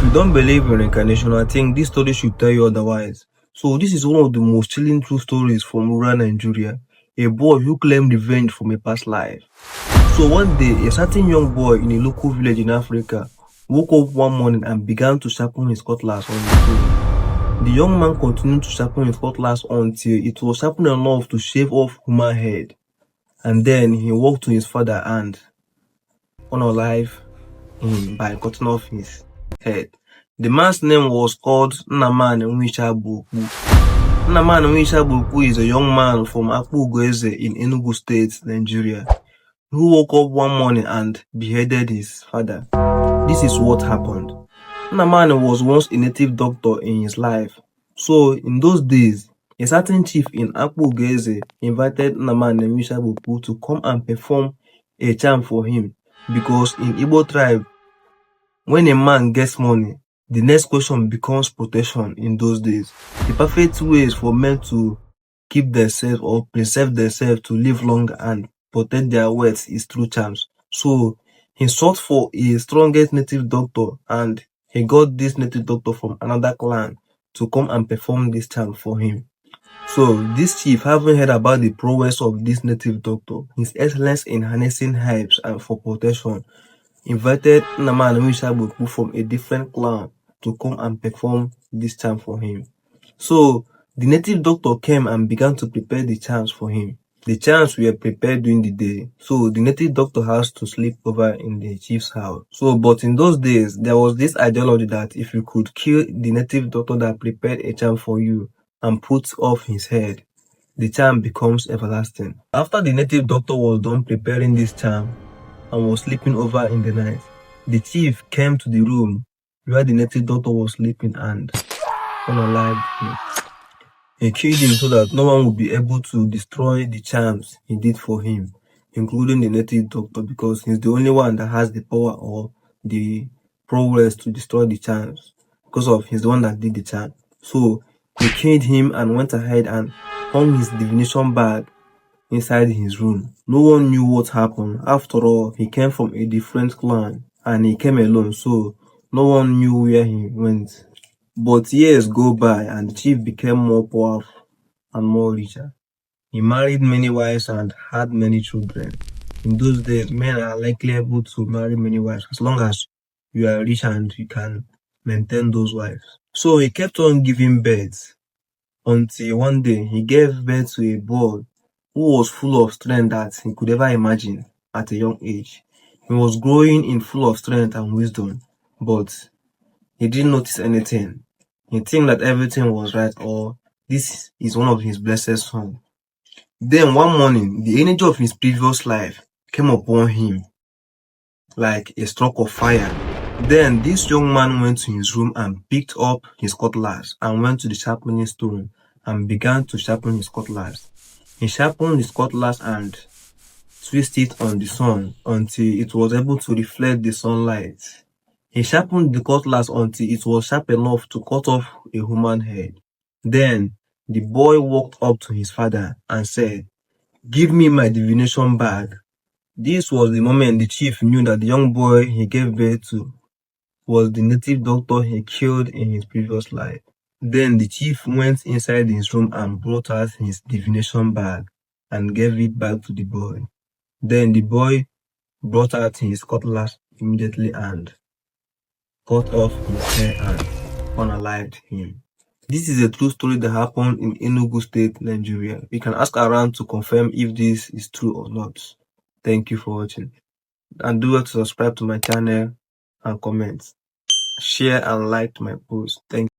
you don't believe in reincarnation, I think this story should tell you otherwise. So this is one of the most chilling true stories from rural Nigeria. A boy who claimed revenge from a past life. So one day, a certain young boy in a local village in Africa woke up one morning and began to sharpen his cutlass on his toe. The young man continued to sharpen his cutlass until it was sharpened enough to shave off human head. And then he walked to his father and unalive him by cutting off his head. The man's name was called Nnamani Nwishabuku. Nnamani Nwishabuku is a young man from Akpu-Ugoeze in Enugu State, Nigeria, who woke up one morning and beheaded his father. This is what happened. Nnamani was once a native doctor in his life. So in those days, a certain chief in Akpu-Ugoeze invited Nnamani Nwishabuku to come and perform a charm for him, because in Igbo tribe, when a man gets money, the next question becomes protection in those days. The perfect ways for men to keep themselves or preserve themselves to live long and protect their wealth is through charms. So he sought for a strongest native doctor, and he got this native doctor from another clan to come and perform this charm for him. So this chief, having heard about the prowess of this native doctor, his excellence in harnessing herbs and for protection, invited Nnamani Nwishabuku from a different clan to come and perform this charm for him. So the native doctor came and began to prepare the charms for him. The charms were prepared during the day, so the native doctor has to sleep over in the chief's house. So, but in those days, there was this ideology that if you could kill the native doctor that prepared a charm for you and put off his head, the charm becomes everlasting. After the native doctor was done preparing this charm and was sleeping over in the night, the chief came to the room where the native doctor was sleeping and unalived him. He killed him so that no one would be able to destroy the charms he did for him, including the native doctor, because he's the only one that has the power or the prowess to destroy the charms, because of he's the one that did the charm. So he killed him and went ahead and hung his divination bag inside his room. No one knew what happened. After all, he came from a different clan and he came alone, so no one knew where he went. But years go by and the chief became more powerful and more richer. He married many wives and had many children. In those days, men are likely able to marry many wives as long as you are rich and you can maintain those wives. So he kept on giving birth until one day he gave birth to a boy who was full of strength that he could ever imagine at a young age. He was growing in full of strength and wisdom, but he didn't notice anything. He think that everything was right, or this is one of his blessed sons. Then one morning, the energy of his previous life came upon him like a stroke of fire. Then this young man went to his room and picked up his cutlass and went to the sharpening stone and began to sharpen his cutlass. He sharpened his cutlass and twisted it on the sun until it was able to reflect the sunlight. He sharpened the cutlass until it was sharp enough to cut off a human head. Then the boy walked up to his father and said, "Give me my divination bag." This was the moment the chief knew that the young boy he gave birth to was the native doctor he killed in his previous life. Then the chief went inside his room and brought out his divination bag and gave it back to the boy. Then the boy brought out his cutlass immediately and cut off his hair and unalived him. This is a true story that happened in Enugu State, Nigeria. You can ask around to confirm if this is true or not. Thank you for watching. And do well to subscribe to my channel and comment. Share and like my post. Thank you.